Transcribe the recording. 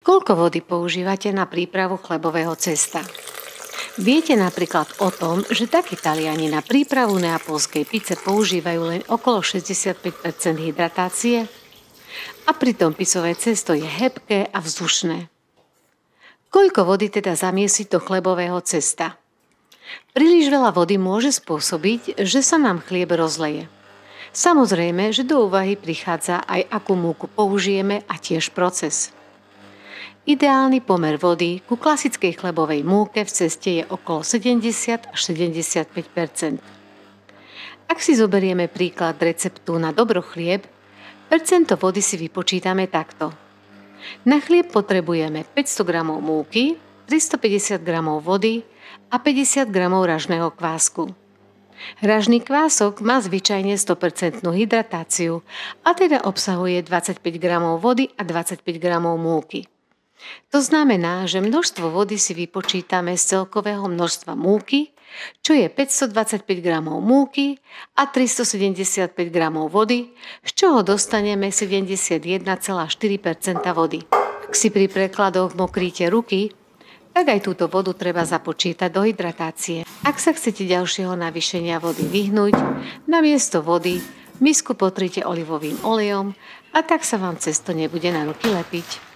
Koľko vody používate na prípravu chlebového cesta? Viete napríklad o tom, že takí Taliani na prípravu neapolskej pice používajú len okolo 65% hydratácie? A pritom picové cesto je hebké a vzdušné. Koľko vody teda zamiesiť do chlebového cesta? Príliš veľa vody môže spôsobiť, že sa nám chlieb rozleje. Samozrejme, že do úvahy prichádza aj akú múku použijeme a tiež proces. Ideálny pomer vody ku klasickej chlebovej múke v ceste je okolo 70 až 75%. Ak si zoberieme príklad receptu na dobrochlieb, percento vody si vypočítame takto. Na chlieb potrebujeme 500 g múky, 350 g vody a 50 g ražného kvásku. Ražný kvások má zvyčajne 100% hydratáciu a teda obsahuje 25 g vody a 25 g múky. To znamená, že množstvo vody si vypočítame z celkového množstva múky, čo je 525 g múky a 375 g vody, z čoho dostaneme 71,4% vody. Ak si pri prekladoch mokríte ruky, tak aj túto vodu treba započítať do hydratácie. Ak sa chcete ďalšieho navýšenia vody vyhnúť, namiesto vody misku potrite olivovým olejom a tak sa vám cesto nebude na ruky lepiť.